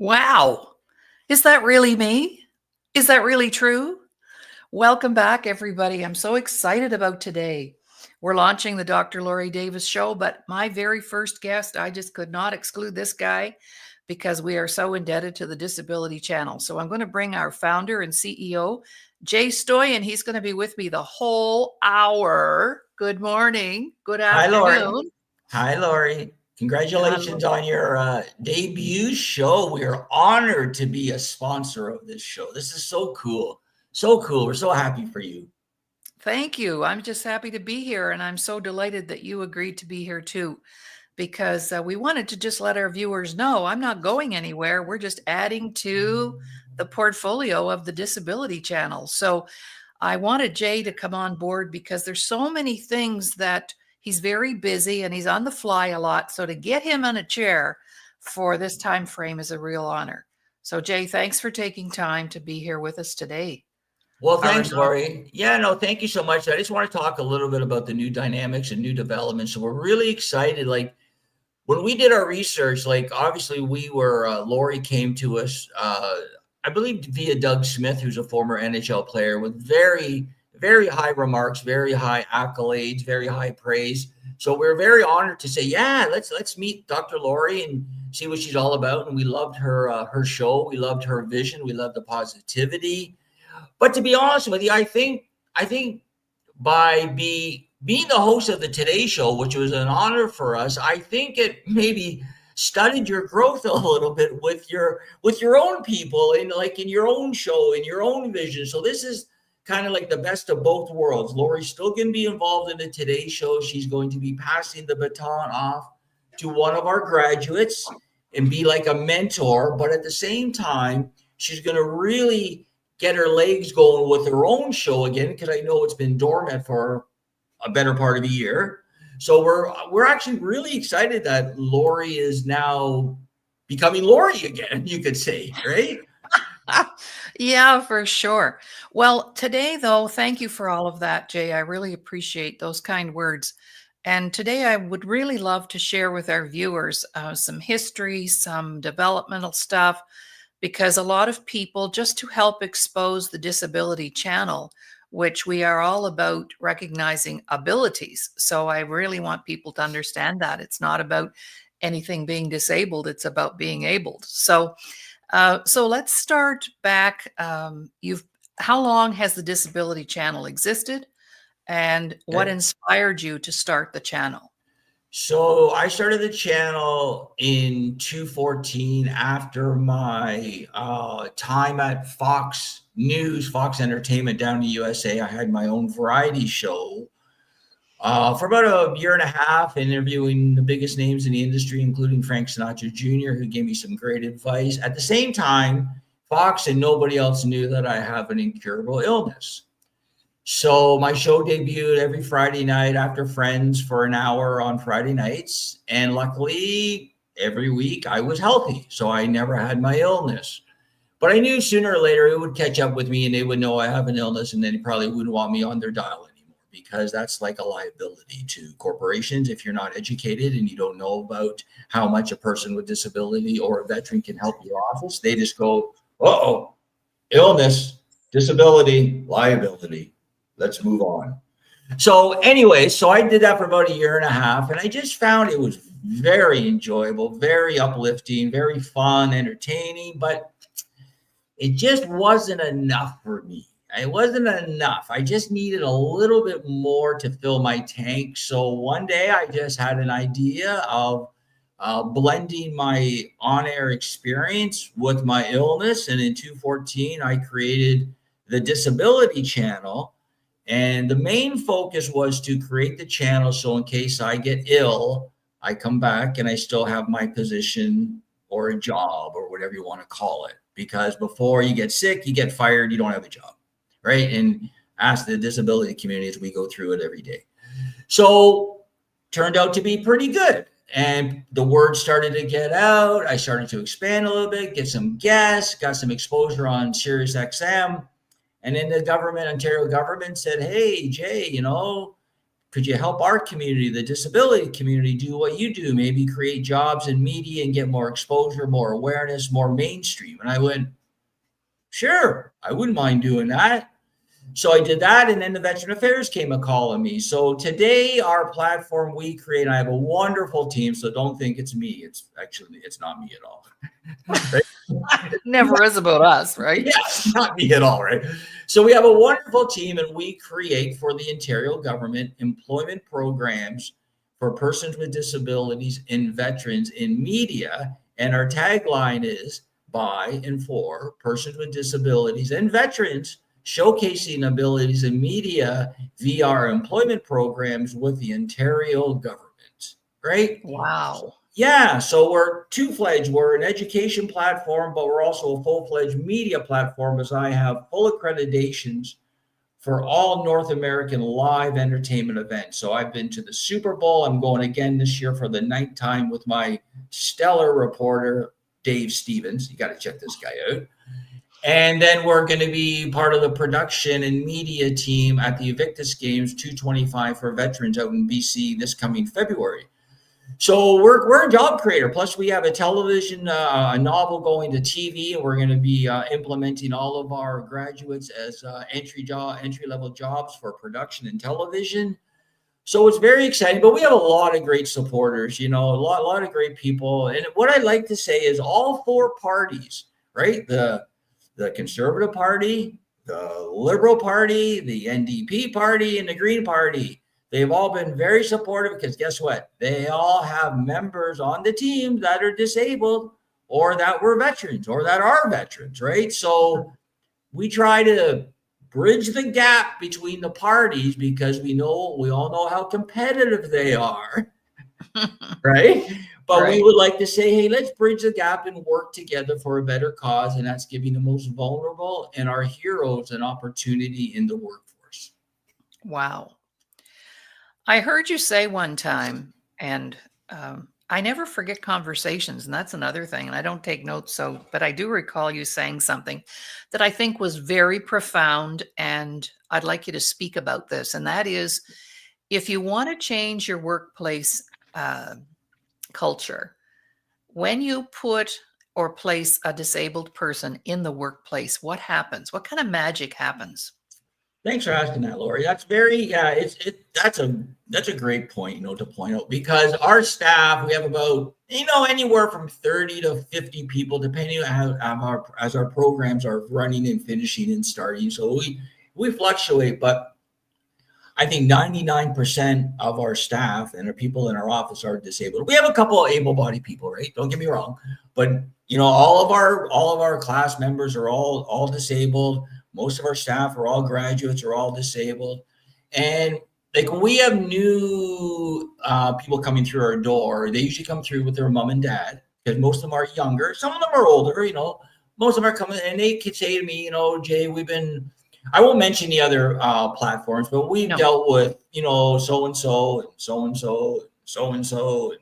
Wow. Is that really me? Is that really true? Welcome back, everybody. I'm so excited about today. We're launching the Dr. Laurie Davis show, but my very first guest, I just could not exclude this guy because we are so indebted to the Disability Channel. So I'm going to bring our founder and CEO, Jay Stoyan. He's going to be with me the whole hour. Good morning. Good Hi, Laurie. afternoon. Hi, Laurie. Hello. Congratulations on your debut show. We are honored to be a sponsor of this show. This is so cool. So cool. We're so happy for you. Thank you. I'm just happy to be here, and I'm so delighted that you agreed to be here too, because we wanted to just let our viewers know I'm not going anywhere. We're just adding to the portfolio of the Disability Channel. So I wanted Jay to come on board because there's so many things that he's very busy and he's on the fly a lot. So to get him on a chair for this time frame is a real honor. So Jay, thanks for taking time to be here with us today. Well, Our thanks, Laurie. Yeah, no, thank you so much. I just want to talk a little bit about the new dynamics and new developments. So we're really excited. Like when we did our research, like obviously we were, Laurie came to us, I believe via Doug Smith, who's a former NHL player with very, very high remarks, very high accolades, very high praise. So we're very honored to say, yeah, let's meet Dr. Laurie and see what she's all about. And we loved her show, we loved her vision, we loved the positivity. But to be honest with you, I think by being the host of the Today Show, which was an honor for us, I think it maybe studied your growth a little bit with your own people and like in your own show, in your own vision. So this is kind of like the best of both worlds. Laurie's still going to be involved in the Today Show. She's going to be passing the baton off to one of our graduates and be like a mentor, but at the same time, she's going to really get her legs going with her own show again because I know it's been dormant for a better part of a year. So we're actually really excited that Laurie is now becoming Laurie again, you could say, right? Yeah, for sure. Well, today, though, thank you for all of that, Jay. I really appreciate those kind words. And today, I would really love to share with our viewers some history, some developmental stuff, because a lot of people, just to help expose the Disability Channel, which we are all about recognizing abilities. So I really want people to understand that it's not about anything being disabled, it's about being able. So let's start back. How long has the Disability Channel existed, and what Okay. inspired you to start the channel? So I started the channel in 2014 after my time at Fox News, Fox Entertainment down in the USA. I had my own variety show for about a year and a half, interviewing the biggest names in the industry, including Frank Sinatra Jr., who gave me some great advice. At the same time, Fox and nobody else knew that I have an incurable illness. So my show debuted every Friday night after Friends for an hour on Friday nights. And luckily, every week I was healthy. So I never had my illness. But I knew sooner or later it would catch up with me and they would know I have an illness and then they probably wouldn't want me on their dial anymore because that's like a liability to corporations if you're not educated and you don't know about how much a person with disability or a veteran can help your office. They just go, uh-oh, illness, disability, liability. Let's move on. So anyway, so I did that for about a year and a half, and I just found it was very enjoyable, very uplifting, very fun, entertaining, but it just wasn't enough for me. It wasn't enough. I just needed a little bit more to fill my tank. So one day I just had an idea of blending my on-air experience with my illness. And in 2014, I created the Disability Channel. And the main focus was to create the channel so in case I get ill, I come back and I still have my position or a job or whatever you want to call it. Because before you get sick, you get fired, you don't have a job, right? And ask the disability community as we go through it every day. So turned out to be pretty good. And the word started to get out. I started to expand a little bit, get some guests, got some exposure on Sirius XM. And then the government, Ontario government said, hey, Jay, could you help our community, the disability community, do what you do? Maybe create jobs in media and get more exposure, more awareness, more mainstream. And I went, sure, I wouldn't mind doing that. So I did that, and then the Veteran Affairs came a call on me. So today, our platform we create, I have a wonderful team. So don't think it's me. It's not me at all. Never is about us, right? Yes, not me at all, right? So we have a wonderful team, and we create for the Ontario government employment programs for persons with disabilities and veterans in media. And our tagline is by and for persons with disabilities and veterans, showcasing abilities in media via our employment programs with the Ontario government, right? Wow. Yeah, so we're two-fledged. We're an education platform, but we're also a full-fledged media platform as I have full accreditations for all North American live entertainment events. So I've been to the Super Bowl. I'm going again this year for the ninth time with my stellar reporter, Dave Stevens. You got to check this guy out. And then we're going to be part of the production and media team at the Invictus Games 225 for veterans out in BC this coming February. So we're a job creator. Plus, we have a television, a novel going to TV, and we're going to be implementing all of our graduates as entry level jobs for production and television. So it's very exciting. But we have a lot of great supporters. A lot of great people. And what I like to say is all four parties, right? The Conservative Party, the Liberal Party, the NDP Party, and the Green Party. They've all been very supportive because guess what? They all have members on the team that are disabled or that were veterans or that are veterans, right? So we try to bridge the gap between the parties because we all know how competitive they are, right? But we Right. would like to say, hey, let's bridge the gap and work together for a better cause. And that's giving the most vulnerable and our heroes an opportunity in the workforce. Wow. I heard you say one time, and I never forget conversations, and that's another thing. And I don't take notes, but I do recall you saying something that I think was very profound, and I'd like you to speak about this. And that is, if you want to change your workplace uh, culture, when you put or place a disabled person in the workplace, what happens? What kind of magic happens? Thanks for asking that, Laurie. That's a great point, to point out because our staff, we have about, anywhere from 30 to 50 people, depending on how as our programs are running and finishing and starting. So we fluctuate, but I think 99% of our staff and our people in our office are disabled. We have a couple of able-bodied people, right? Don't get me wrong, but all of our class members are all disabled. Most of our staff are all graduates, are all disabled, and like when we have new people coming through our door, they usually come through with their mom and dad because most of them are younger. Some of them are older. Most of them are coming, and they could say to me, Jay, I won't mention the other platforms, but we've No. dealt with, so and so and so and so, so and so.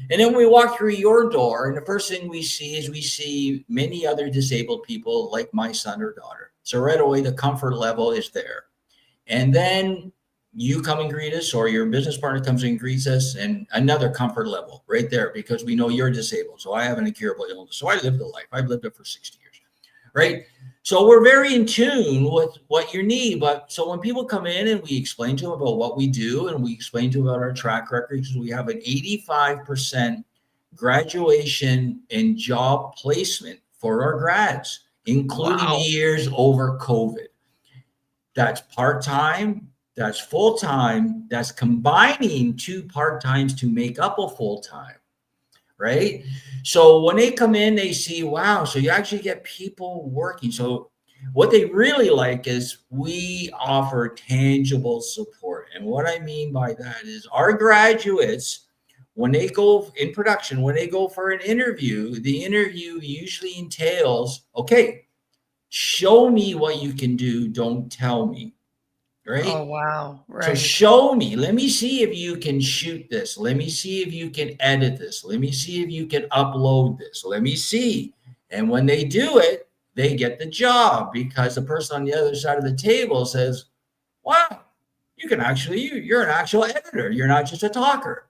And then we walk through your door, and the first thing we see many other disabled people like my son or daughter. So right away, the comfort level is there. And then you come and greet us, or your business partner comes and greets us, and another comfort level right there because we know you're disabled. So I have an incurable illness. So I lived a life. I've lived it for 60 years, right? So we're very in tune with what you need. But so when people come in and we explain to them about what we do and we explain to them about our track record, because we have an 85% graduation and job placement for our grads, including Wow. years over COVID. That's part-time, that's full-time, that's combining two part-times to make up a full-time, right? So when they come in, they see, wow, so you actually get people working. So what they really like is we offer tangible support. And what I mean by that is our graduates, when they go in production, when they go for an interview, the interview usually entails, okay, show me what you can do, don't tell me, Oh, right? wow. So Right. show me. Let me see if you can shoot this. Let me see if you can edit this. Let me see if you can upload this. Let me see. And when they do it, they get the job because the person on the other side of the table says, wow, you can actually, you're an actual editor. You're not just a talker.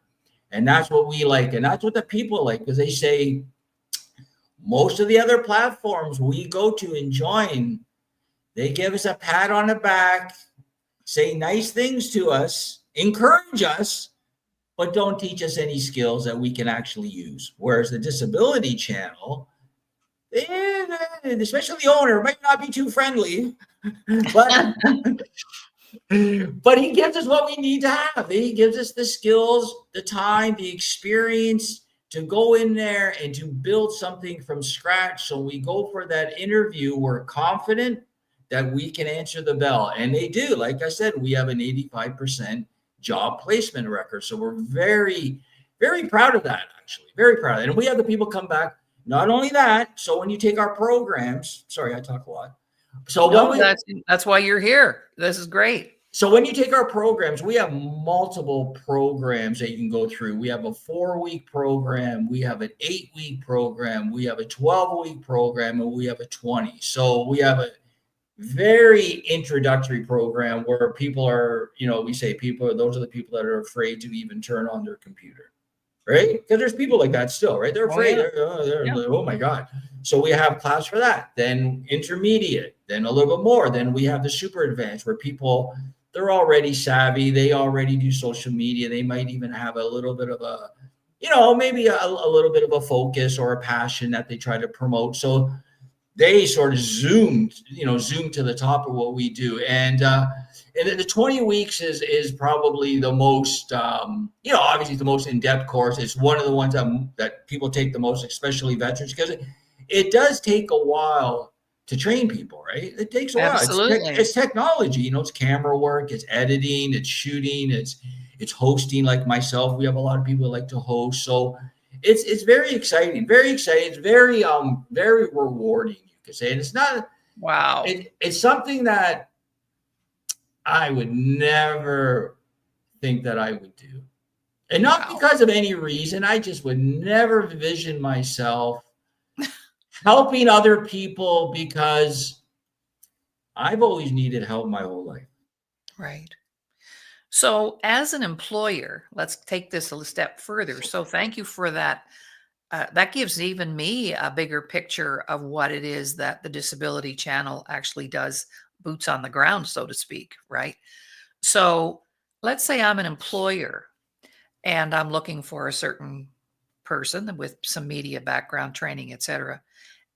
And that's what we like. And that's what the people like, because they say most of the other platforms we go to and join, they give us a pat on the back, say nice things to us, encourage us, but don't teach us any skills that we can actually use. Whereas the disability channel, especially the owner, might not be too friendly, but but he gives us what we need to have. He gives us the skills, the time, the experience to go in there and to build something from scratch. So we go for that interview, we're confident that we can answer the bell. And they do. Like I said, we have an 85% job placement record. So we're very, very proud of that, actually. Very proud of it. And we have the people come back. Not only that, so when you take our programs, sorry, I talk a lot. So no, that's why you're here. This is great. So when you take our programs, we have multiple programs that you can go through. We have a 4-week program, we have an 8-week program, we have a 12-week program, and we have a 20. So we have a very introductory program where people are, we say those are the people that are afraid to even turn on their computer, right? Because there's people like that still, right? They're afraid. Oh, yeah. Like, oh my God. So we have class for that. Then intermediate, then a little bit more. Then we have the super advanced where people, they're already savvy. They already do social media. They might even have a little bit of a, maybe a little bit of a focus or a passion that they try to promote. So they sort of zoom to the top of what we do. And the 20 weeks is probably the most, obviously the most in-depth course. It's one of the ones that people take the most, especially veterans, because it does take a while to train people, right? It takes a while. Absolutely. It's technology, it's camera work, it's editing, it's shooting, it's hosting. Like myself, we have a lot of people that like to host. So it's very exciting, very exciting. It's very very rewarding, you could say. And it's not wow. It's something that I would never think that I would do. And not because of any reason. I just would never vision myself helping other people, because I've always needed help my whole life. Right. So as an employer, let's take this a step further. So thank you for that. That gives even me a bigger picture of what it is that the Disability Channel actually does, boots on the ground, so to speak, right? So let's say I'm an employer and I'm looking for a certain person with some media background, training, etc.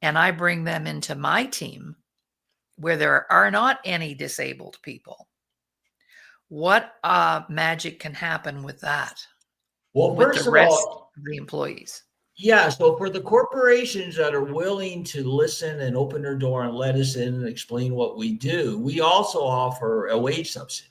And I bring them into my team where there are not any disabled people. What magic can happen with that? Well, with first the of rest all, of the employees? yeah. So for the corporations that are willing to listen and open their door and let us in and explain what we do, we also offer a wage subsidy.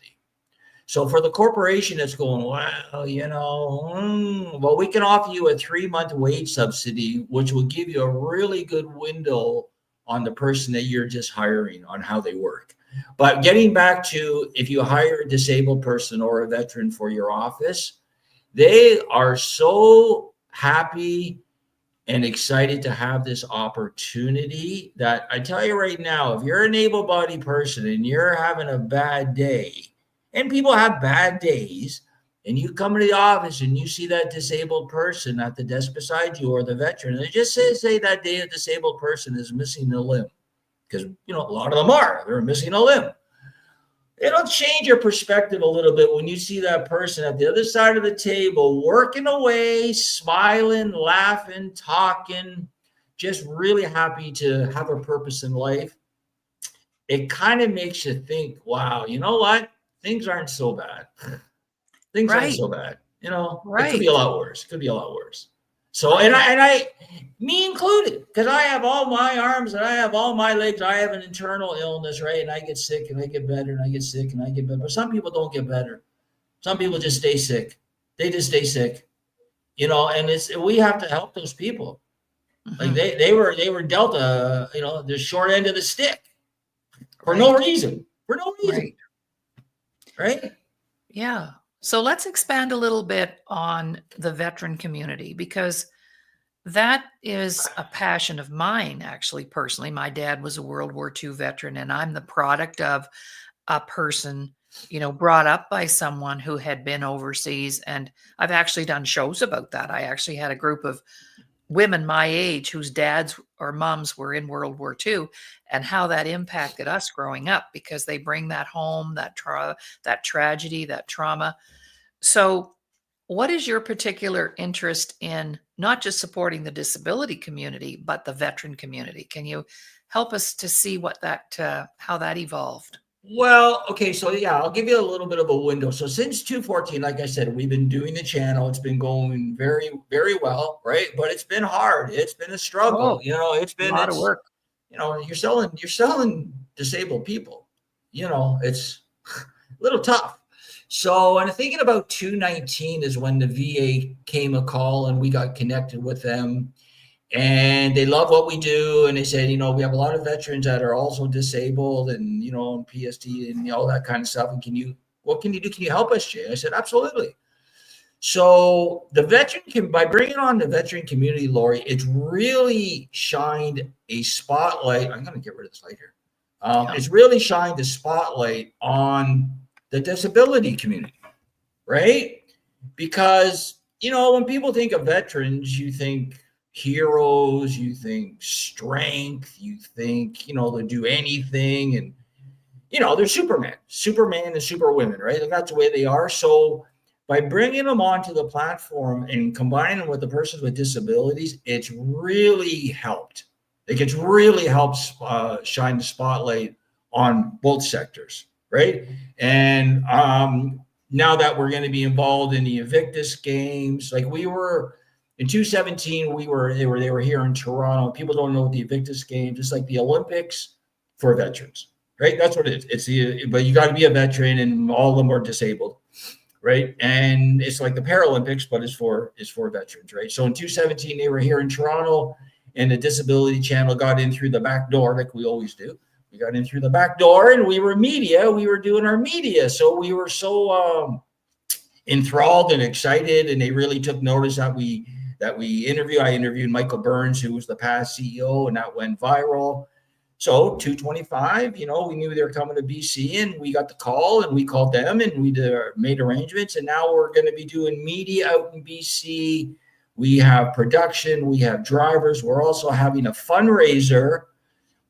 So for the corporation that's going, well, well, we can offer you a 3-month wage subsidy, which will give you a really good window on the person that you're just hiring on how they work. But getting back to, if you hire a disabled person or a veteran for your office, they are so happy and excited to have this opportunity that I tell you right now, if you're an able-bodied person and you're having a bad day, and people have bad days, and you come to the office and you see that disabled person at the desk beside you or the veteran, and just say that day a disabled person is missing a limb, because a lot of them they're missing a limb. It'll change your perspective a little bit when you see that person at the other side of the table working away, smiling, laughing, talking, just really happy to have a purpose in life. It kind of makes you think, wow, you know what? Things aren't so bad. Things aren't Right. so bad. It could be Right. a lot worse. It could be a lot worse. So, and I, me included, because I have all my arms and I have all my legs. I have an internal illness, right? And I get sick and I get better and I get sick and I get better. But some people don't get better. Some people just stay sick. They just stay sick, and we have to help those people. Like they were dealt the short end of the stick for no reason. For no reason. Right? Yeah. So let's expand a little bit on the veteran community, because that is a passion of mine, actually, personally. My dad was a World War II veteran, and I'm the product of a person brought up by someone who had been overseas. And I've actually done shows about that. I actually had a group of women my age whose dads or moms were in World War II, and how that impacted us growing up, because they bring that home, that tragedy, that trauma. So, what is your particular interest in not just supporting the disability community, but the veteran community? Can you help us to see how that evolved? Well, okay, so yeah, I'll give you a little bit of a window. So since 214, like I said, we've been doing the channel. It's been going very, very well, right? But it's been hard. It's been a struggle. Oh, a lot of It's work. you're selling disabled people. It's a little tough. So, and thinking about 219 is when the VA came a call and we got connected with them, and they love what we do. And they said, we have a lot of veterans that are also disabled and, and PST and all that kind of stuff. And what can you do? Can you help us, Jay? I said, absolutely. So by bringing on the veteran community, Laurie, it's really shined a spotlight. I'm going to get rid of this light here. Yeah. It's really shined a spotlight on the disability community, right? Because, when people think of veterans, you think heroes, you think strength, you think, they'll do anything. And, they're Superman and Superwomen, right? And that's the way they are. So by bringing them onto the platform and combining them with the persons with disabilities, it's really helped. It's really helped shine the spotlight on both sectors, right? And now that we're going to be involved in the Invictus Games, like we were in 2017, they were here in Toronto. People don't know what the Invictus Games. It's like the Olympics for veterans, right? That's what it is. But you got to be a veteran, and all of them are disabled, right? And it's like the Paralympics, but it's for veterans, right? So in 2017, they were here in Toronto, and the Disability Channel got in through the back door, like we always do. We got in through the back door, and we were media. We were doing our media, so we were so enthralled and excited, and they really took notice that we interview. I interviewed Michael Burns, who was the past CEO, and that went viral. So 225, we knew they were coming to BC, and we got the call, and we called them, and we made arrangements, and now we're going to be doing media out in BC. We have production, we have drivers. We're also having a fundraiser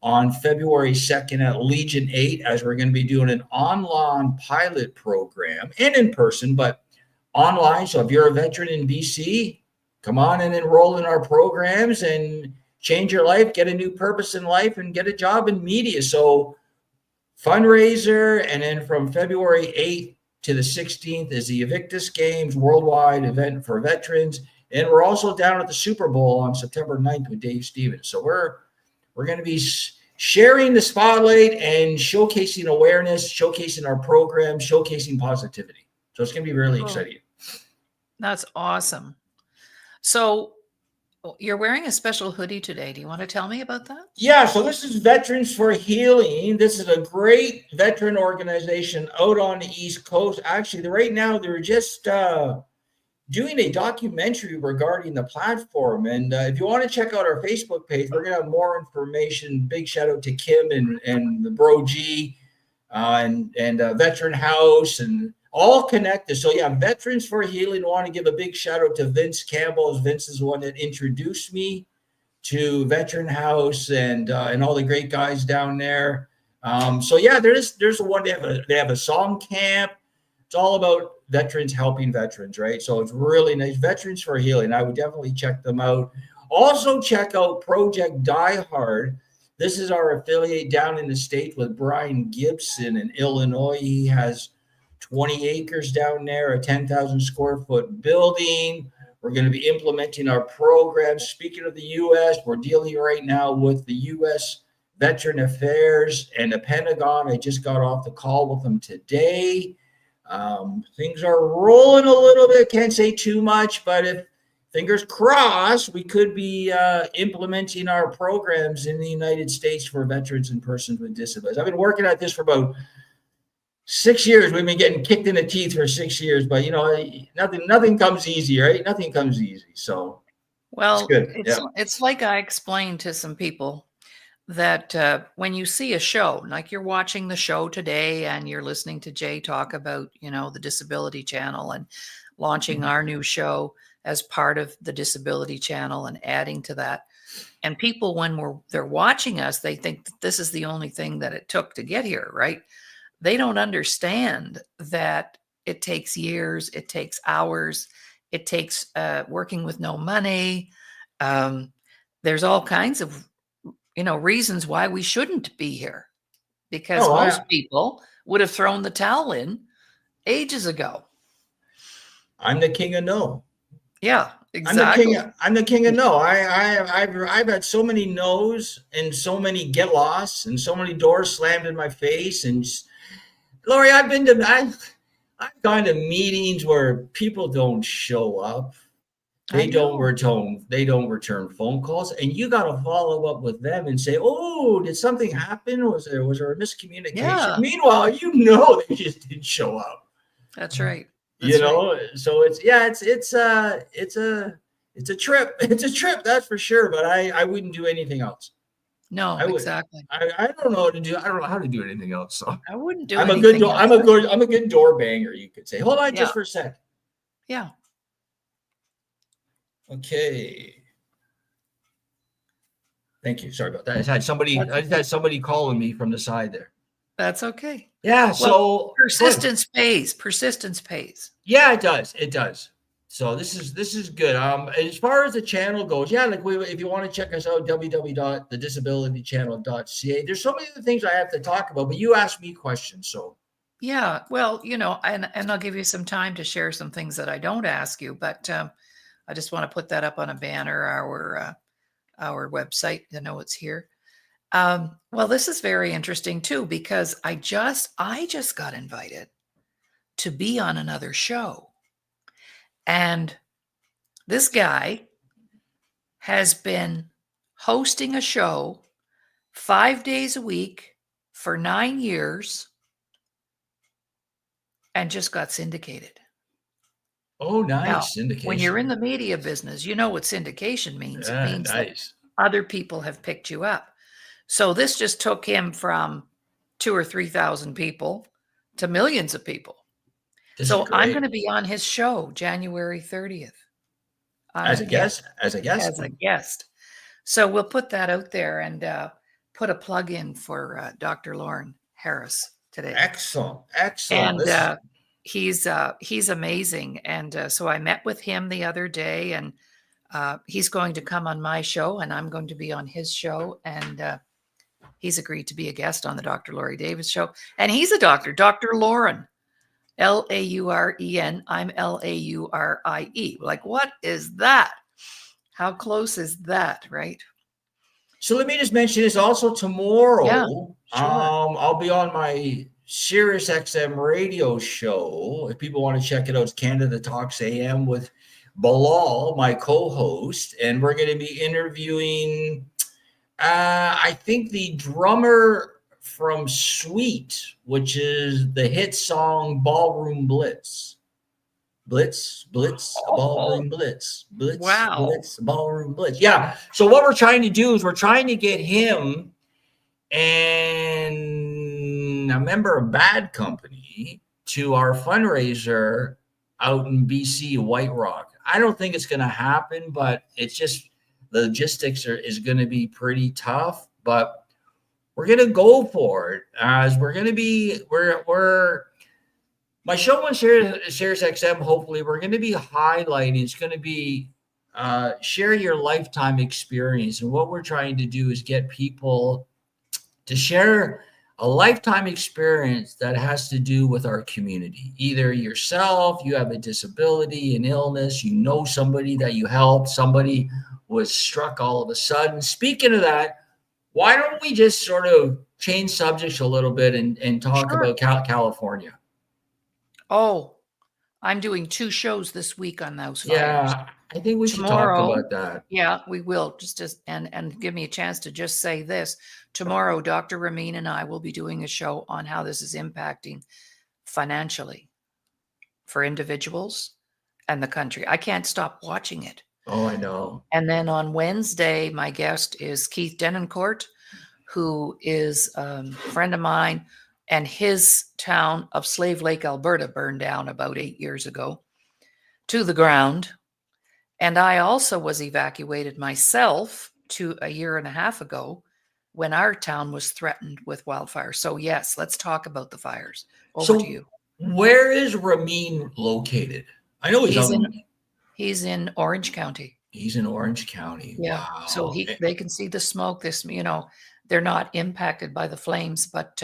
on February 2nd at Legion 8, as we're going to be doing an online pilot program, and in person, but online. So if you're a veteran in BC, come on and enroll in our programs and change your life, get a new purpose in life, and get a job in media. So fundraiser, and then from February 8th to the 16th is the Invictus Games worldwide event for veterans. And we're also down at the Super Bowl on September 9th with Dave Stevens. So we're going to be sharing the spotlight and showcasing awareness, showcasing our program, showcasing positivity. So it's going to be really exciting. That's awesome. So you're wearing a special hoodie today. Do you want to tell me about that? Yeah, so this is Veterans for Healing. This is a great veteran organization out on the East Coast. Actually, right now they're just doing a documentary regarding the platform. And if you want to check out our Facebook page, we're going to have more information. Big shout out to Kim and the Bro G and Veteran House, and all connected. So yeah, Veterans for Healing. I want to give a big shout out to Vince Campbell, as Vince is the one that introduced me to Veteran House and all the great guys down there. So yeah, there's one. They have a song camp. It's all about veterans helping veterans, right? So it's really nice. Veterans for Healing. I would definitely check them out. Also check out Project Die Hard. This is our affiliate down in the States with Brian Gibson in Illinois. He has 20 acres down there, a 10,000 square foot building. We're going to be implementing our program. Speaking of the U.S., we're dealing right now with the U.S. Veteran Affairs and the Pentagon. I just got off the call with them today. Things are rolling a little bit. Can't say too much, but if fingers crossed, we could be implementing our programs in the United States for veterans and persons with disabilities. I've been working at this for about 6 years. We've been getting kicked in the teeth for 6 years, but nothing comes easy, right? Nothing comes easy. So well, it's good. it's like I explained to some people. that when you see a show, like you're watching the show today and you're listening to Jay talk about, the Disability Channel and launching our new show as part of the Disability Channel and adding to that. And people, when they're watching us, they think that this is the only thing that it took to get here, right? They don't understand that it takes years, it takes hours, it takes working with no money. There's all kinds of reasons why we shouldn't be here, because No, most people would have thrown the towel in ages ago. I'm the king of no. Yeah, I'm the king. exactly. I'm the king of no. I've had so many no's and so many get lost and so many doors slammed in my face. And Laurie, I've gone to meetings where people don't show up. I know. They don't return phone calls, and you got to follow up with them and say, "Oh, did something happen? Was there a miscommunication?" Yeah, Meanwhile, they just didn't show up. that's right. That's right. So it's a trip. It's a trip, that's for sure. But I wouldn't do anything else. No, I would. exactly. I don't know how to do. I don't know how to do anything else. So I wouldn't do anything else. I'm a good door banger. You could say. Hold on, Yeah, just for a sec. yeah. Okay. Thank you. Sorry about that. I just That's had somebody calling me from the side there. That's okay. Yeah. Well, So good. persistence pays. Persistence pays. Yeah, it does. It does. So this is good. As far as the channel goes, yeah, like if you want to check us out, www.thedisabilitychannel.ca. There's so many other things I have to talk about, but you asked me questions, so Yeah. Well, and I'll give you some time to share some things that I don't ask you, but I just want to put that up on a banner, our website. It's here. Well, this is very interesting too, because I just got invited to be on another show. And this guy has been hosting a show 5 days a week for 9 years and just got syndicated. oh, Now, nice when you're in syndication. the media business, you know what syndication means. It means that Nice. other people have picked you up. So this just took him from 2 or 3,000 people to millions of people. This is So I'm going great. to be on his show January 30th. I'm As a a guest. guest, as a guest. As a guest. So we'll put that out there and put a plug in for Dr. Lauren Harris today. Excellent, excellent. And This he's amazing. And so I met with him the other day, and he's going to come on my show, and I'm going to be on his show. And he's agreed to be a guest on the Dr. Laurie Davis show. And he's a doctor, Dr. Lauren. Lauren. I'm Laurie. Like, what is that? How close is that, right? So let me just mention this also tomorrow. Yeah, sure. I'll be on my Sirius XM radio show. If people want to check it out, it's Canada Talks AM with Bilal, my co-host, and we're going to be interviewing I think the drummer from Sweet, which is the hit song Ballroom Blitz. Blitz, Blitz, a Oh, ballroom blitz, Blitz, wow. Blitz, a ballroom blitz. Yeah. So what we're trying to do is we're trying to get him and a member of Bad Company to our fundraiser out in BC, White Rock. I don't think it's going to happen, but it's just the logistics is going to be pretty tough. But we're going to go for it, as we're going to be we're my show on Sirius XM. Hopefully, we're going to be highlighting. It's going to be share your lifetime experience, and what we're trying to do is get people to share a lifetime experience that has to do with our community. Either yourself, you have a disability, an illness, you know somebody that you helped, somebody was struck all of a sudden. Speaking of that, why don't we just sort of change subjects a little bit and talk Sure. about California? Oh, I'm doing 2 shows this week on those fires. Yeah, I think we should talk Tomorrow, about that. yeah, we will. And give me a chance to just say this. Tomorrow, Dr. Ramin and I will be doing a show on how this is impacting financially for individuals and the country. I can't stop watching it. Oh, I know. And then on Wednesday, my guest is Keith Denoncourt, who is a friend of mine, and his town of Slave Lake, Alberta, burned down about 8 years ago to the ground. And I also was evacuated myself a year and a half ago when our town was threatened with wildfire. So yes, let's talk about the fires. Over to So you. where is Ramin located? I know He's in he's in Orange County. he's in Orange County. Yeah. So Wow. they can see the smoke. They're not impacted by the flames, but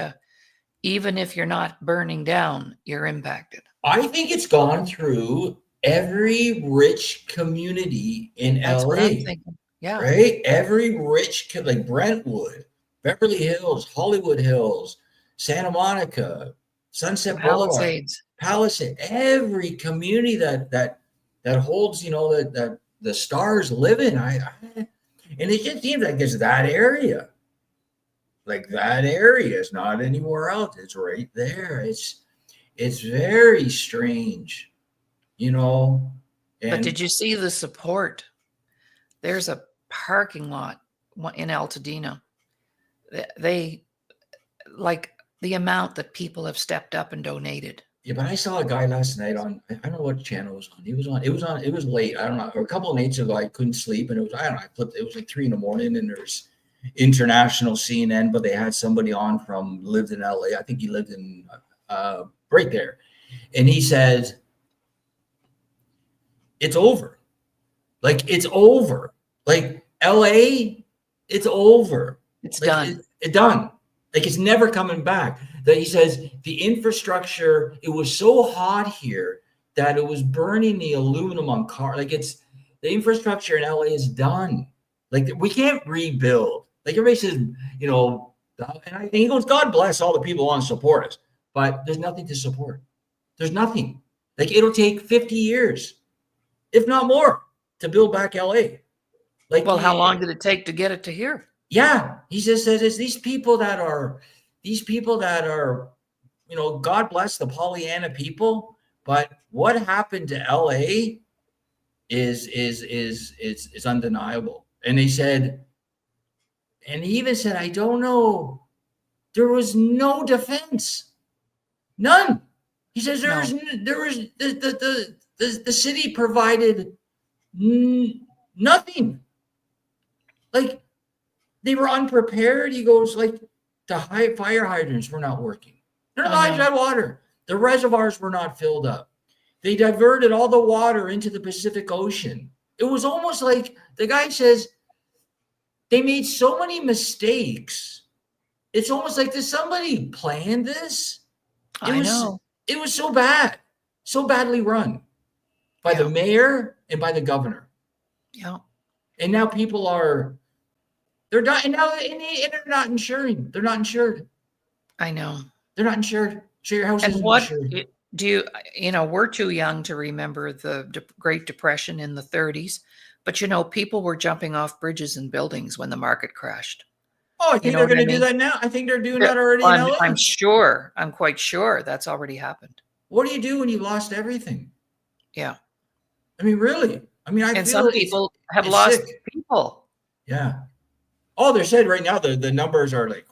even if you're not burning down, you're impacted. I think it's gone through every rich community in That's what I'm LA, thinking. Yeah. right? Every rich, like Brentwood, Beverly Hills, Hollywood Hills, Santa Monica, The Sunset Boulevard, Palisades. Palisade, every community that holds, that the stars live in. And it just seems like it's that area. Like that area is not anywhere else. It's right there. It's very strange, you know. But And did you see the support? There's a parking lot in Altadena. They like the amount that people have stepped up and donated. yeah, but I saw a guy last night I don't know what channel it was on. It was late. I don't know. A couple of nights ago I couldn't sleep and it was I don't know, I flipped it was like 3 a.m. and there's international CNN, but they had somebody on from lived in LA. I think he lived in right there. And he says, it's over. Like it's over. Like LA, it's over. It's Like done. it done. Like it's never coming back. That he says the infrastructure, it was so hot here that it was burning the aluminum on car. Like it's the infrastructure in LA is done. Like we can't rebuild. Like everybody says, and he goes, God bless all the people who want to support us, but there's nothing to support. There's nothing. Like it'll take 50 years, if not more, to build back LA. Like, Well, how long did it take to get it to here? yeah, he just says it's these people that are, God bless the Pollyanna people, but what happened to LA is undeniable. And he even said, I don't know, there was no defense, none. He says there was the city provided nothing. Like they were unprepared. He goes, like the fire hydrants were not working. They're not had water. The reservoirs were not filled up. They diverted all the water into the Pacific Ocean. It was almost like the guy says they made so many mistakes. It's almost like, did somebody plan this? I know. It was so bad, so badly run by the mayor and by the governor. Yeah. And now people they're not, and now they're not insuring. They're not insured. I know. They're not insured. So your house isn't insured. Do we're too young to remember the Great Depression in the 30s, but people were jumping off bridges and buildings when the market crashed. Oh, I think they're going to do that now. I think they're doing that already in LA. I'm sure. I'm quite sure that's already happened. What do you do when you lost everything? Yeah. I mean, really? I mean, and some people have lost people. Yeah. Oh, they're said right now the numbers are like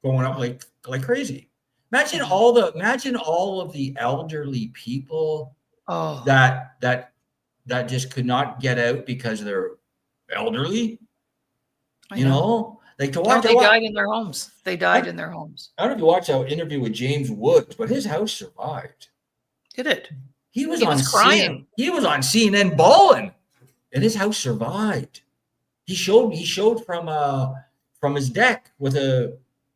going up like crazy. Imagine all of the elderly people that just could not get out because they're elderly. Like to watch. They died in their homes. They died in their homes. I don't know if you watched our interview with James Woods, but his house survived. Did it? He was crying. He was on CNN bawling, and his house survived. He showed from his deck with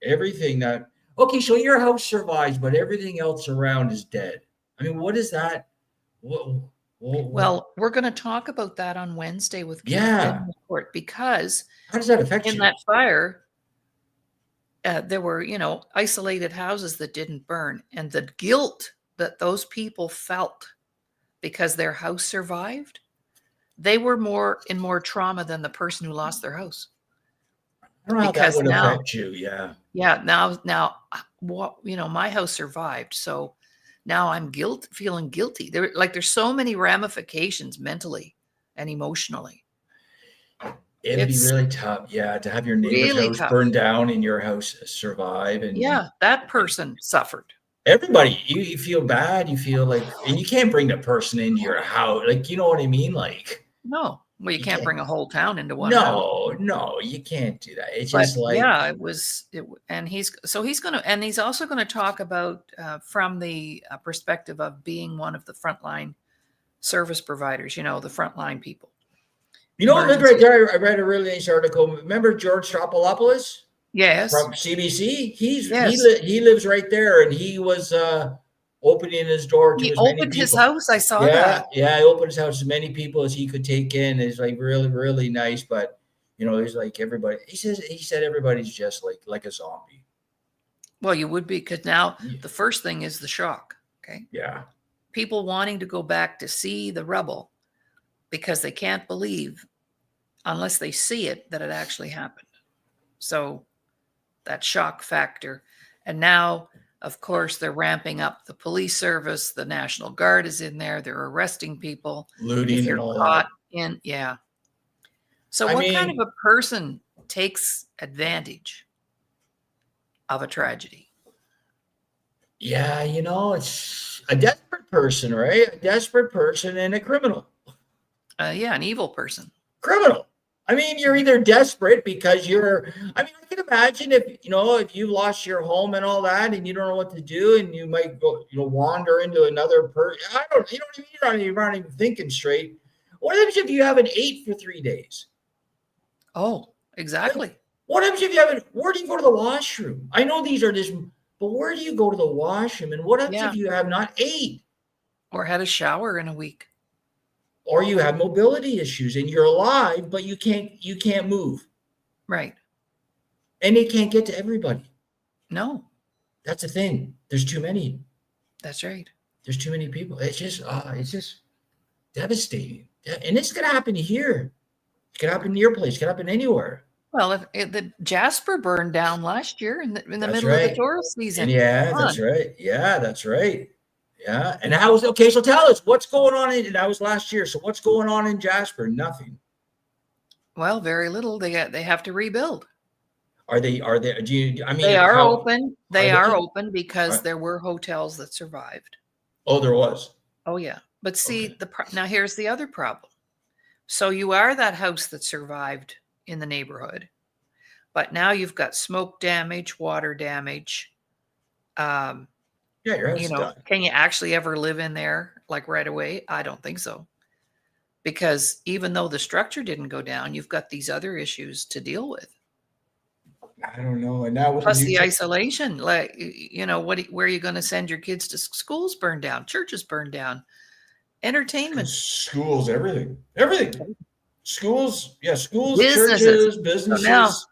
everything that. Okay, so your house survives, but everything else around is dead. I mean, what is that? Well, we're going to talk about that on Wednesday with Keith Court, because how does that affect you? In that fire, there were, isolated houses that didn't burn, and the guilt that those people felt because their house survived, they were in more trauma than the person who lost their house. I don't know how that would affect you. Yeah. Yeah. Now, my house survived, so now I'm feeling guilty. There's so many ramifications mentally and emotionally. It'd be It's really tough, yeah, to have your neighbor's really house tough. burn down and your house survive, Yeah, that person suffered. everybody, you feel bad, you feel like, and you can't bring the person into your house, like, you know what I mean? Like, No, well, you you can't can't. bring a whole town into one house. No, no, you can't do that. It's But just like, yeah, and he's going to, and he's also going to talk about from the perspective of being one of the frontline service providers, the frontline people, look right emergency. there. I read a really nice article. Remember George Stropolopoulos Yes, from CBC? yes. He lives right there, and he was opening his door to He as many opened his people. house. I saw Yeah, that. yeah. He opened his house as many people as he could take in. It's like really, really nice. But he's like everybody. He said everybody's just like a zombie. Well, you would be, because now Yeah. the first thing is the shock. Okay. Yeah. People wanting to go back to see the rubble because they can't believe, unless they see it, that it actually happened. So that shock factor. And now, of course, they're ramping up the police service. The National Guard is in there. They're arresting people if Looting and you're all caught that. in. Yeah. So, I what kind of mean, a person takes advantage of a tragedy? yeah, it's a desperate person, right? A desperate person and a criminal. Yeah, an evil person. Criminal. I mean, you're either desperate because I mean, I can imagine if you've lost your home and all that and you don't know what to do and you might go, wander into another person. I don't, you know what I mean? You're not even thinking straight. What happens if you haven't ate for 3 days? Oh, Like, exactly. what happens if you haven't, where do you go to the washroom? I know these are just, but where do you go to the washroom? And what happens Yeah. if you have not ate? Or had a shower in a week. Or you have mobility issues and you're alive, but you can't move. Right. And they can't get to everybody. No, That's the thing. There's too many. that's right. There's too many people. It's just devastating. And it's gonna happen here. It could happen to your place. It could happen anywhere. Well, if the Jasper burned down last year in the That's middle of the right. tourist And season. yeah, Come that's on. right. Yeah, that's right. Yeah. And how was okay? So tell us what's going on that was last year. So what's going on in Jasper? Nothing. Well, very little. They have to rebuild. Are they do you I They mean are how open. are They are they? open because Are, there were hotels that survived. oh, there was. Oh yeah. But Okay. see, now here's the other problem. So you are that house that survived in the neighborhood, but now you've got smoke damage, water damage. Um, Yeah, your house is done. can you actually ever live in there like right away? I don't think so. Because even though the structure didn't go down, you've got these other issues to deal with. I don't know. And now with the Plus new the isolation, like, where are you going to send your kids to? Schools burned down, churches burned down, entertainment, schools, everything. Schools, yeah, schools, businesses. churches, So now, businesses.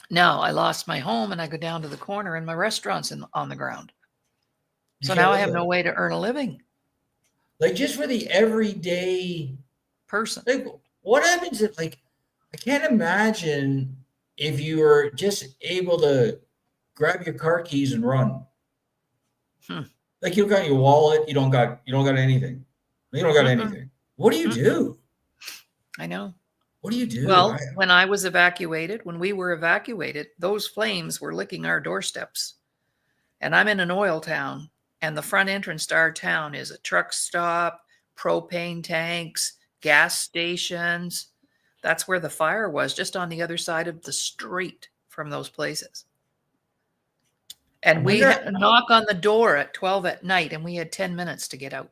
now I lost my home and I go down to the corner and my restaurant's on the ground. You So can't now I live have no there. way to earn a living Like just for the everyday, person. like what happens if like I can't imagine if you were just able to grab your car keys and run. Hmm. Like you don't got your wallet, you don't got anything. You don't got Mm-mm, anything. What do you mm-mm. do? I know. What do you do? Well, when we were evacuated, those flames were licking our doorsteps. And I'm in an oil town, and the front entrance to our town is a truck stop, propane tanks, gas stations. That's where the fire was, just on the other side of the street from those places. I And we had wonder a knock on the door at 12 at night, and we had 10 minutes to get out.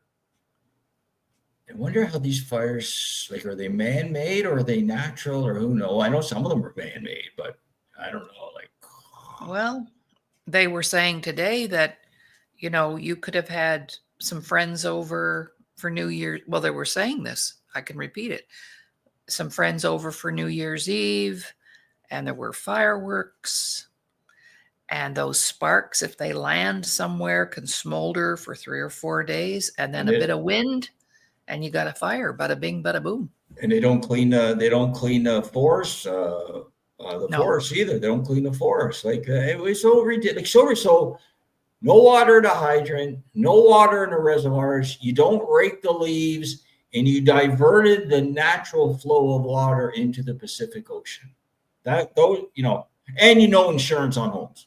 I wonder how these fires, like, are they man-made or are they natural or who knows? I know some of them are man-made, but I don't know. Like, Well, they were saying today that, you could have had some friends over for New Year's. Well, they were saying this. I can repeat it. Some friends over for New Year's Eve, and there were fireworks. And those sparks, if they land somewhere, can smolder for 3 or 4 days, and then and a bit it of wind, and you got a fire. Bada bing, bada boom. and they don't clean the forest, the No. forest either. They don't clean the forest. Like it was so ridiculous. So no water in the hydrant, no water in the reservoirs. You don't rake the leaves, and you diverted the natural flow of water into the Pacific Ocean. That those, and insurance on homes.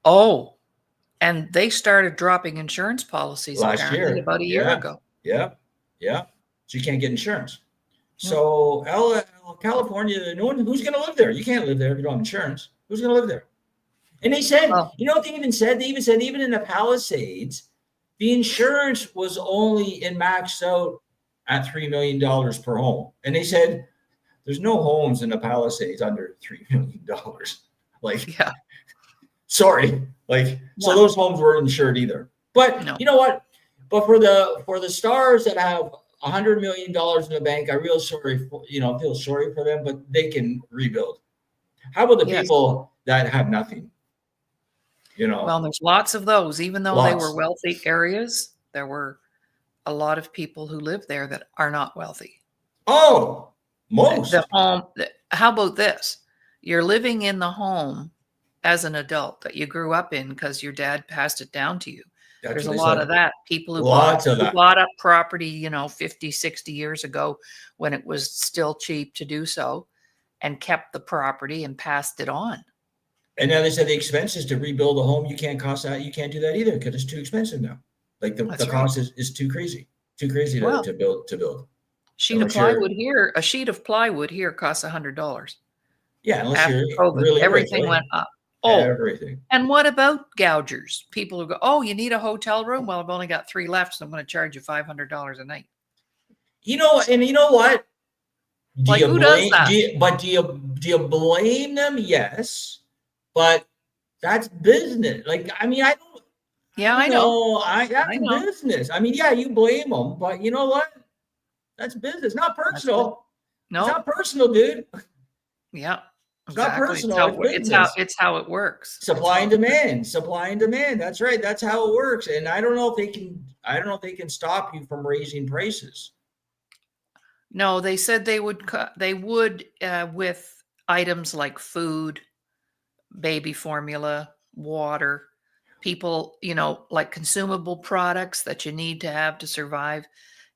Oh, and they started dropping insurance policies Last apparently year. about a year Yeah. ago. Yeah. Yeah. So you can't get insurance. Hmm. So California, no one, who's going to live there? You can't live there if you don't have insurance. Who's going to live there? And they said, Well, what they even said? They even said, even in the Palisades, the insurance was only maxed out at $3 million per home. And they said, there's no homes in the Palisades under $3 million. Like, yeah. sorry. Like, so those homes weren't insured either. But No. you know what? But for the stars that have $100 million in the bank, I feel sorry for them, but they can rebuild. How about the Yes. people that have nothing? Well, there's lots of those. Even though they were Lots. wealthy areas, there were a lot of people who live there that are not wealthy. Oh, most. The home. How about this? You're living in the home as an adult that you grew up in because your dad passed it down to you. That's There's a what they lot said. of that. People who Lots of that. bought up property, 50, 60 years ago when it was still cheap to do so, and kept the property and passed it on. And now they said the expenses to rebuild a home, you can't do that either because it's too expensive now. Like the That's right. cost is too crazy to build. A sheet of plywood here costs $100. Yeah, unless After you're COVID, really everything rich, went up. Oh, everything. and what about gougers? People who go, oh, you need a hotel room? Well, I've only got 3 left, so I'm going to charge you $500 a night. And you know what? Like, who does that? Do you blame them? Yes, but that's business. Like, I mean, I don't. Yeah, I know. That's business. I mean, yeah, you blame them, but you know what? That's business, not personal. No, it's not personal, dude. Yeah, it's not personal. It's how it works. Supply and demand. That's right. That's how it works. And I don't know if they can stop you from raising prices. No, they said they would with items like food, baby formula, water, people, like consumable products that you need to have to survive.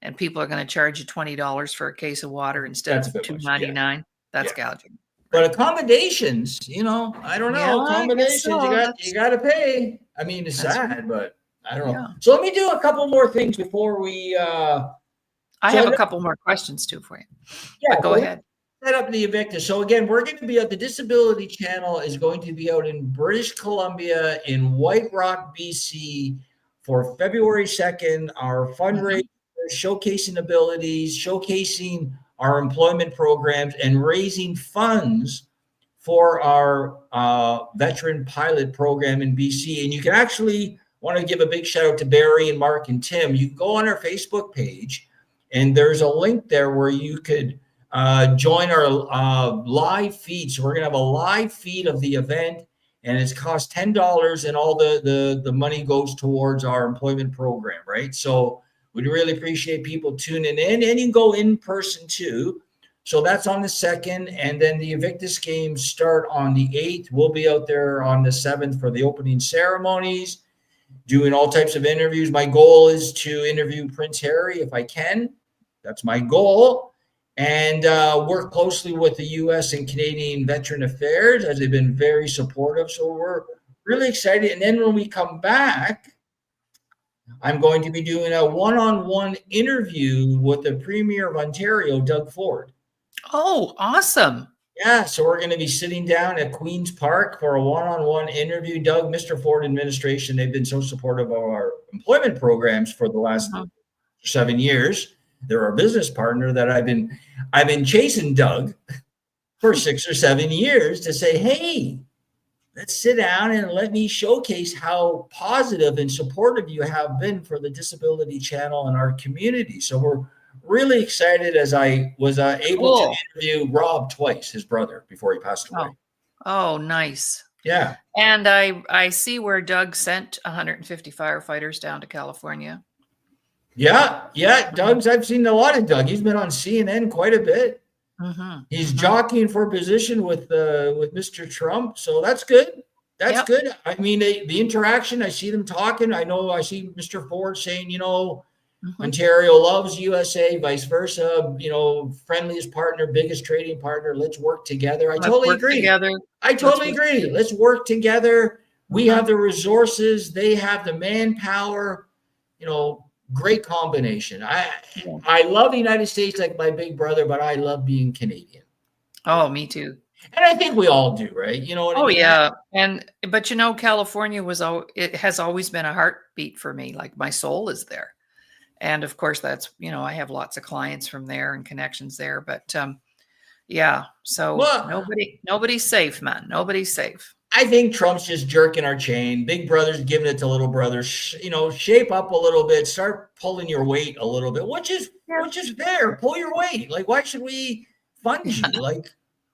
And people are going to charge you $20 for a case of water instead of $2.99. Yeah. That's gouging. But accommodations, I don't know. Accommodations, you got to pay. I mean, it's sad, but I don't know. So let me do a couple more things before we. I have a couple more questions too for you. Yeah, but go ahead. Set up the Invictus. So again, we're going to be at the Disability Channel is going to be out in British Columbia in White Rock, BC for February 2nd. Our fundraiser, showcasing abilities, showcasing our employment programs, and raising funds for our veteran pilot program in BC. And you can actually want to give a big shout out to Barry and Mark and Tim. You can go on our Facebook page, and there's a link there where you could join our live feed. So we're going to have a live feed of the event, and it's cost $10, and all the money goes towards our employment program, right? So we'd really appreciate people tuning in, and you can go in person too. So that's on the 2nd, and then the Invictus Games start on the 8th. We'll be out there on the 7th for the opening ceremonies, doing all types of interviews. My goal is to interview Prince Harry if I can. That's my goal. And work closely with the U.S. and Canadian Veteran Affairs, as they've been very supportive. So we're really excited. And then when we come back, I'm going to be doing a one-on-one interview with the Premier of Ontario, Doug Ford. Oh, awesome. Yeah, so we're going to be sitting down at Queen's Park for a one-on-one interview. Doug, Mr. Ford administration, they've been so supportive of our employment programs for the last 7 years. They're our business partner that I've been chasing Doug for 6 or 7 years to say, hey, let's sit down and let me showcase how positive and supportive you have been for the Disability Channel and our community. So we're really excited, as I was able to interview Rob twice, his brother, before he passed away. Oh, nice. Yeah. And I see where Doug sent 150 firefighters down to California. Yeah. I've seen a lot of Doug. He's been on CNN quite a bit. He's jockeying for position with Mr. Trump. So that's good. That's good. I mean, the interaction, I see them talking. I know I see Mr. Ford saying, Mhm. Ontario loves USA, vice versa. Friendliest partner, biggest trading partner. Let's work together. I Let's totally work agree. together. I Let's totally work agree. together. Let's work together. We have Mhm. the resources. They have the manpower. Great combination. I Yeah. I love the United States like my big brother, but I love being Canadian. Oh, me too. And I think we all do, right? You know what I Oh, mean? yeah, but, California it has always been a heartbeat for me, like, my soul is there, and, of course, I have lots of clients from there and connections there, but, yeah, so Well, nobody's safe, man, nobody's safe. I think Trump's just jerking our chain. Big brother's giving it to little brothers. Shape up a little bit, start pulling your weight a little bit, which is Yeah. which is fair. Pull your weight. Like, why should we fund you? Like,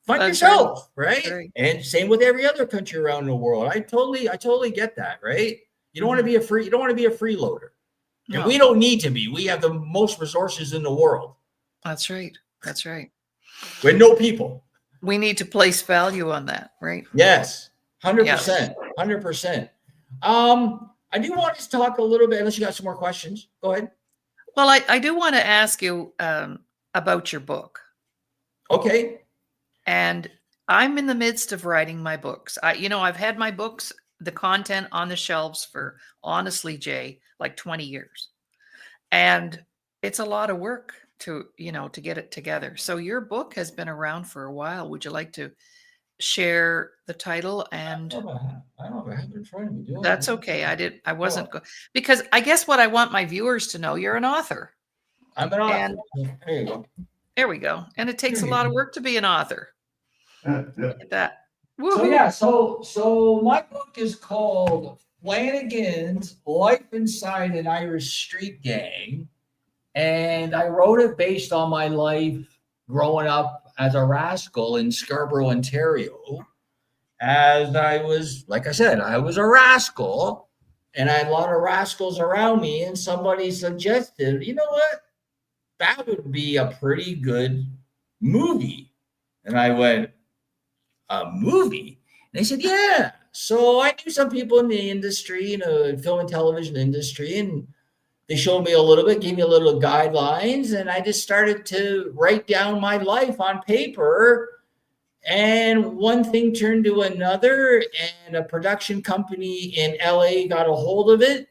fund That's right, yourself, that's right? right. And same with every other country around the world. I totally get that, right? Mhm. You don't want to be a freeloader. And we No, don't need to be. We have the most resources in the world that's right, that's right. with no people. We need to place value on that, right? Yes, Yes. 100%. 100%. I do want to talk a little bit, unless you got some more questions. Go ahead. Well, I do wanna ask you, about your book. Okay. And I'm in the midst of writing my books. I've had my books, the content on the shelves for honestly, Jay, like 20 years. And it's a lot of work to get it together. So your book has been around for a while. Would you like to share the title? And I don't know if I have it in front of me, do that's okay. I wasn't Oh, go because I guess what I want my viewers to know, you're an author. I'm an author. And There you there we go. And it takes a lot of go. work to be an author. Look at that. So Woohoo. yeah, so my book is called Flanagan's Life Inside an Irish Street Gang, and I wrote it based on my life growing up as a rascal in Scarborough, Ontario. As I was, like I said, I was a rascal, and I had a lot of rascals around me. And somebody suggested, you know what, that would be a pretty good movie. And I went, a movie? And they said, yeah. So I knew some people in the industry, film and television industry, and they showed me a little bit, gave me a little guidelines, and I just started to write down my life on paper. And one thing turned to another, and a production company in LA got a hold of it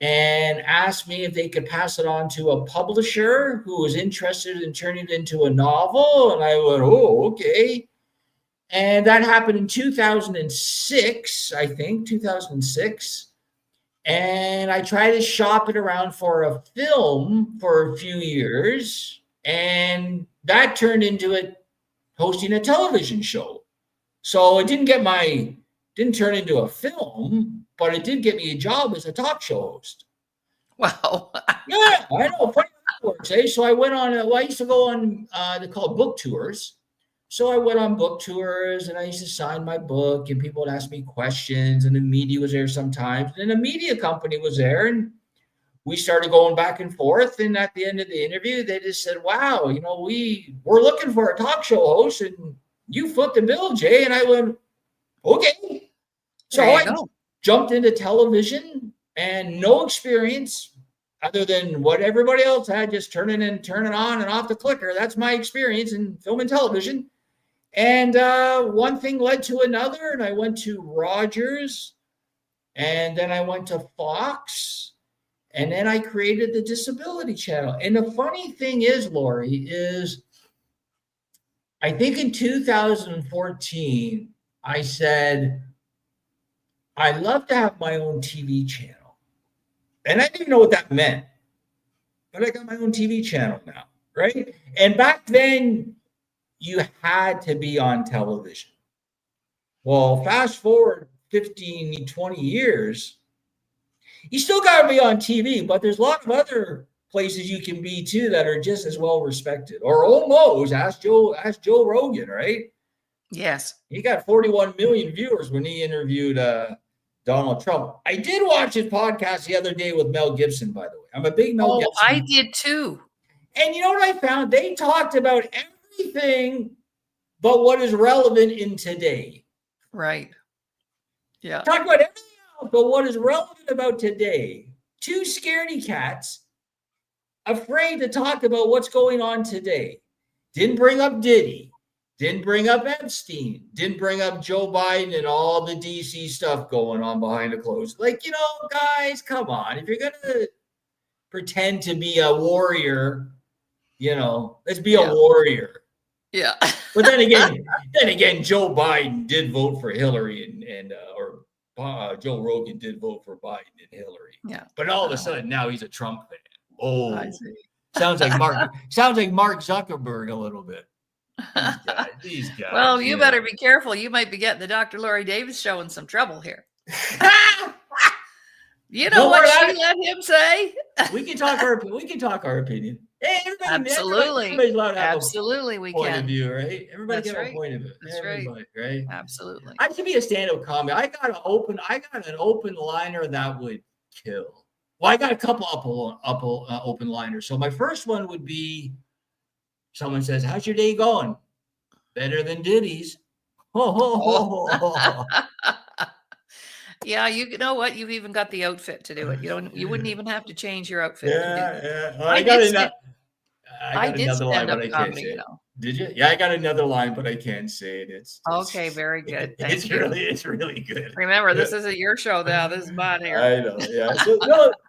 and asked me if they could pass it on to a publisher who was interested in turning it into a novel. And I went, oh, okay. And that happened in 2006, I think, 2006. And I tried to shop it around for a film for a few years. And that turned into it hosting a television show. So it didn't turn into a film, but it did get me a job as a talk show host. Wow. Yeah, I know. Funny how that works, eh? So I went on. I used to go on. They call it book tours. So I went on book tours, and I used to sign my book, and people would ask me questions, and the media was there sometimes, and the media company was there, and we started going back and forth. And at the end of the interview, they just said, "Wow, we're looking for a talk show host, and you foot the bill, Jay." And I went, "Okay." There So you I go. jumped into television and no experience other than what everybody else had, just turning on and off the clicker. That's my experience in film and television. And one thing led to another, and I went to Rogers, and then I went to Fox, and then I created the Disability Channel. And the funny thing is, Laurie, is I think in 2014, I said, I'd love to have my own TV channel. And I didn't know what that meant, but I got my own TV channel now, right? And back then, you had to be on television. Well, fast forward 15, 20 years, you still got to be on TV, but there's a lot of other places you can be too that are just as well respected, or almost. Ask Joe Rogan, right? Yes. He got 41 million viewers when he interviewed Donald Trump. I did watch his podcast the other day with Mel Gibson, by the way. I'm a big Mel Oh, I Gibson. did too. And you know what I found? They talked about everything but what is relevant in today. Right. Yeah. Talk about everything else but what is relevant about today. Two scaredy cats afraid to talk about what's going on today. Didn't bring up Diddy. Didn't bring up Epstein. Didn't bring up Joe Biden and all the DC stuff going on behind the clothes. Like, guys, come on. If you're going to pretend to be a warrior, let's be a Yeah. warrior. Yeah. But then again, Joe Biden did vote for Hillary or Joe Rogan did vote for Biden and Hillary. Yeah. But all of a sudden now he's a Trump fan. Oh, I see. sounds like Mark Zuckerberg a little bit. These guys. Well, you better be careful. You might be getting the Dr. Laurie Davis show in some trouble here. You know what she let him say? We can talk our opinion. Hey, absolutely. Everybody's allowed to have absolutely, we point can. of view, right? Everybody That's can have a point of view. That's right? Absolutely. I should be a stand-up comic. I got an open liner that would kill. Well, I got a couple open liners. So my first one would be, someone says, "How's your day going?" "Better than Diddy's." Oh. Yeah, you know what? You've even got the outfit to do it. You wouldn't even have to change your outfit. Yeah. Well, I did another line, stand up but I can't comedy, say it. Did you? Yeah, I got another line, but I can't say it. It's okay. Very good. Thank you. It's really good. Remember, this isn't your show now. This is mine here. I know. Yeah.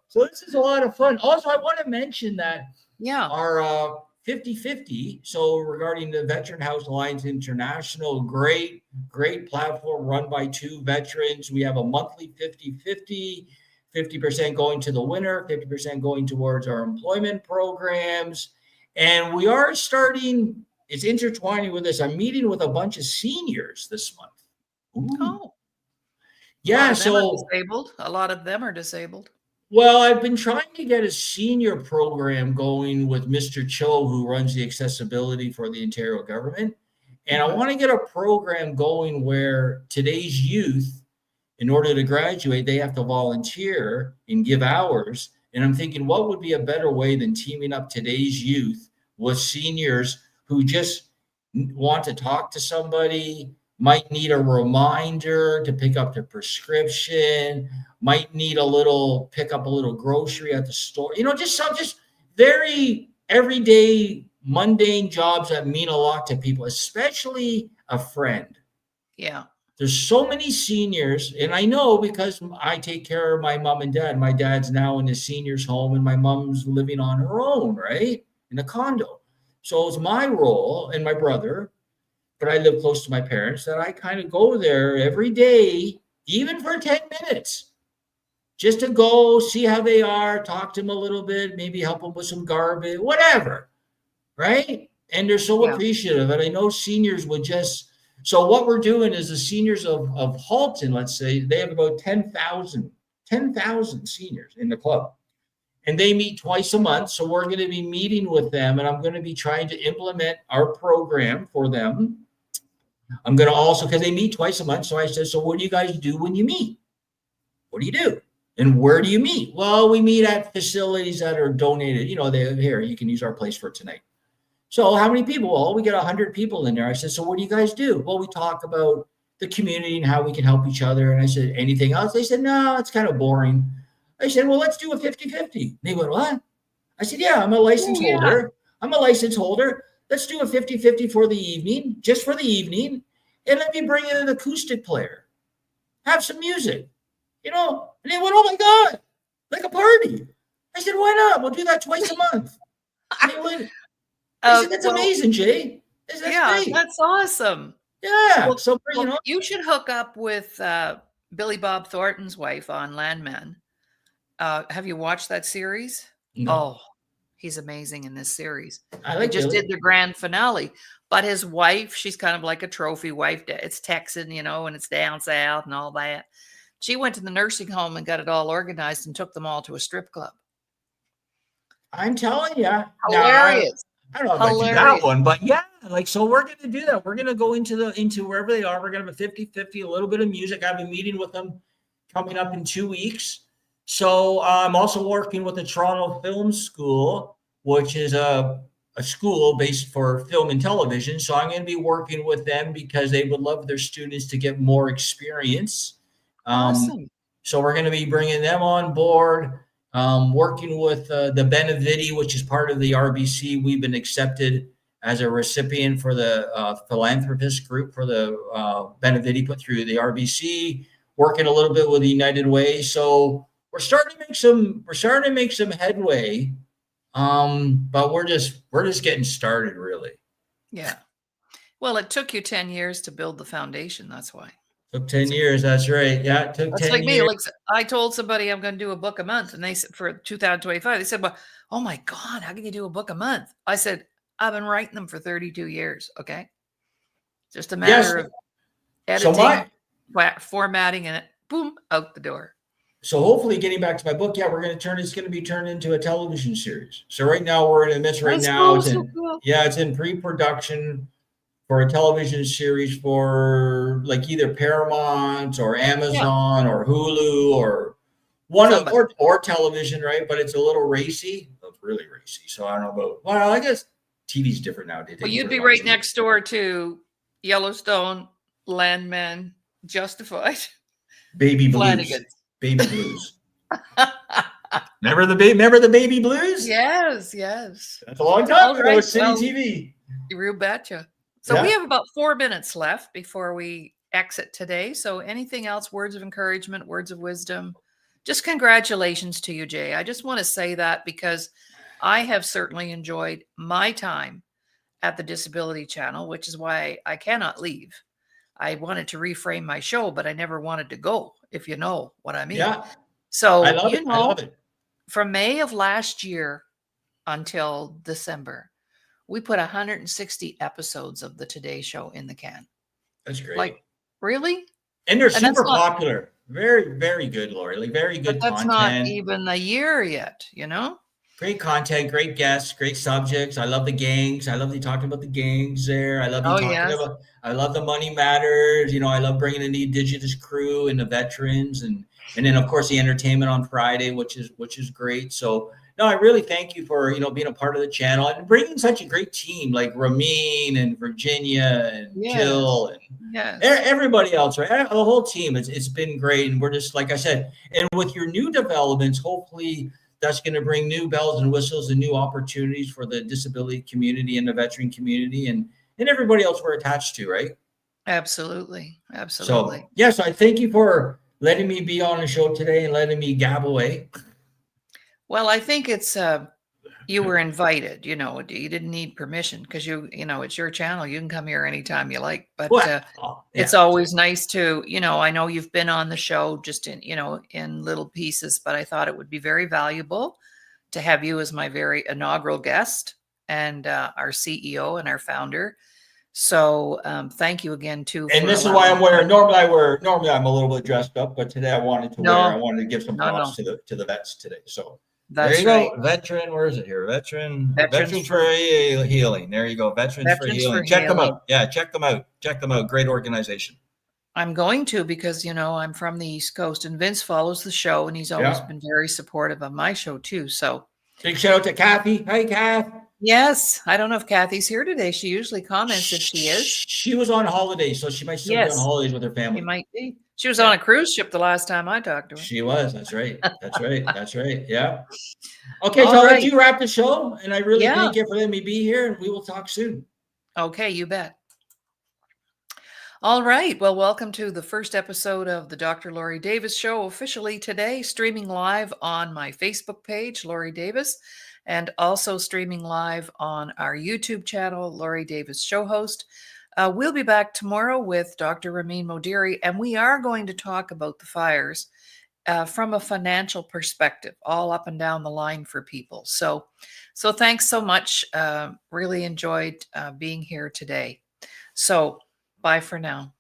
So this is a lot of fun. Also, I want to mention that our 50/50. So regarding the Veteran House Alliance International, great platform run by two veterans. We have a monthly 50/50, 50% going to the winner, 50% going towards our employment programs. And we are starting, it's intertwining with this. I'm meeting with a bunch of seniors this month. Ooh. Oh. Yeah. A lot of them are disabled. Well, I've been trying to get a senior program going with Mr. Cho, who runs the accessibility for the Ontario government. And I want to get a program going where today's youth, in order to graduate, they have to volunteer and give hours. And I'm thinking, what would be a better way than teaming up today's youth with seniors who just want to talk to somebody, might need a reminder to pick up their prescription, might need pick up a little grocery at the store, just very everyday mundane jobs that mean a lot to people, especially a friend. Yeah. There's so many seniors, and I know because I take care of my mom and dad. My dad's now in the seniors home and my mom's living on her own, right? In a condo. So it's my role, and my brother, but I live close to my parents, that I kind of go there every day, even for 10 minutes, just to go see how they are, talk to them a little bit, maybe help them with some garbage, whatever, right? And they're so appreciative. And I know seniors would just, so what we're doing is the seniors of Halton, let's say, they have about 10,000 seniors in the club. And they meet twice a month. So we're going to be meeting with them, and I'm going to be trying to implement our program for them. I'm going to also, because they meet twice a month. So I said, so what do you guys do when you meet? What do you do? And where do you meet? Well, we meet at facilities that are donated. Here, you can use our place for tonight. So how many people? Well, we get 100 people in there. I said, so what do you guys do? Well, we talk about the community and how we can help each other. And I said, anything else? They said, no, it's kind of boring. I said, well, let's do a 50/50. They went, what? I said, yeah, I'm a license holder. I'm a license holder. Let's do a 50/50 for the evening, just for the evening. And let me bring in an acoustic player. Have some music, And they went, oh my God, like a party. I said, why not? We'll do that twice a month. And they went, I said, that's amazing, Jay. That's great. That's awesome. Yeah. You should hook up with Billy Bob Thornton's wife on Landman. Have you watched that series? No. Oh, he's amazing in this series. They just did the grand finale. But his wife, she's kind of like a trophy wife. It's Texan, and it's down south and all that. She went to the nursing home and got it all organized and took them all to a strip club. I'm telling you. Hilarious. I don't know if I do that one, but yeah, so we're going to do that. We're going to go into wherever they are. We're going to have a 50/50, a little bit of music. I have a meeting with them coming up in 2 weeks. So I'm also working with the Toronto Film School, which is a school based for film and television. So I'm going to be working with them because they would love their students to get more experience. Awesome. So we're going to be bringing them on board. Working with the Benevitti, which is part of the RBC. We've been accepted as a recipient for the philanthropist group for the Benevitti put through the RBC. Working a little bit with the United Way, so we're starting to make some headway. But we're just getting started, really. Yeah. Well, it took you 10 years to build the foundation. That's why. Took 10 years. That's right. Yeah, it took That's 10 like me. years. Like I told somebody I'm going to do a book a month, and they said for 2025, they said, "Well, oh my God, how can you do a book a month?" I said, "I've been writing them for 32 years. Okay, just a Yes. matter of So editing, formatting, and boom, out the door." so hopefully getting back to my book, yeah, it's going to be turned into a television series. So right now we're in the midst right That's now. so cool. It's in pre-production for a television series for like either Paramount or Yeah, Amazon or Hulu or one of, somebody. or television, right? But it's a little racy. It's really racy. So I don't know about, well, I guess TV's different now. They Well, take it you'd very be right honestly. next door to Yellowstone, Landman, Justified, Baby Blues. Flanagan's. Baby Blues. Remember the Baby Blues? Yes, yes. That's a long time All ago. right. It's City Well, TV. you betcha. So we Yeah. have about 4 minutes left before we exit today. So anything else, words of encouragement, words of wisdom? Just congratulations to you, Jay. I just want to say that because I have certainly enjoyed my time at the Disability Channel, which is why I cannot leave. I wanted to reframe my show, but I never wanted to go, if you know what I mean. Yeah. I So, love it. I love it. from May of last year until December, we put 160 episodes of the Today Show in the can. That's great. Like, really? And they're And that's super not, popular. Very, very good, Laurie. Like very but good that's not content. even a year yet, you know? Great content, great guests, great subjects. I love the gangs. I love you talking about the gangs there. Oh, yes. I love the money matters. You know, I love bringing in the indigenous crew and the veterans, and then of course the entertainment on Friday, which is great. So no, I really thank you for being a part of the channel and bringing such a great team like Ramin and Virginia and Yes. Jill and Yes. everybody else, right? The whole team. It's been great, and we're just like I said, and with your new developments, hopefully that's going to bring new bells and whistles and new opportunities for the disability community and the veteran community and everybody else we're attached to, right? Absolutely. Absolutely. So yes, I thank you for letting me be on the show today and letting me gab away. Well, I think it's you were invited, you didn't need permission because it's your channel. You can come here anytime you like. But Well, it's yeah. always nice to, I know you've been on the show just in little pieces, but I thought it would be very valuable to have you as my very inaugural guest and our CEO and our founder. So thank you again too. And For this is why I'm wearing. allowing- Normally I'm a little bit dressed up, but today I wanted to wear. I wanted to give some props No. to the vets today. So That's there you right. go, veteran. Where is it here? Veterans for for Healing. There you go, Veterans for Healing. Check them out. Yeah, check them out. Check them out. Great organization. I'm going to because I'm from the East Coast and Vince follows the show and he's always been very supportive of my show too. So big shout out to Kathy. Hey, Kath. Yes, I don't know if Kathy's here today. She usually comments if she is. She was on holiday, so she might still be on holidays with her family. She might be. She was on a cruise ship the last time I talked to her. She was. That's right. That's right. That's right. Yeah. Okay, so I'll let you wrap the show, and I really thank you for letting me be here, and we will talk soon. Okay, you bet. All right. Well, welcome to the first episode of the Dr. Laurie Davis Show, officially today, streaming live on my Facebook page, Laurie Davis, and also streaming live on our YouTube channel, Laurie Davis Show Host. We'll be back tomorrow with Dr. Ramin Modiri, and we are going to talk about the fires from a financial perspective, all up and down the line for people. So thanks so much. Really enjoyed being here today. So bye for now.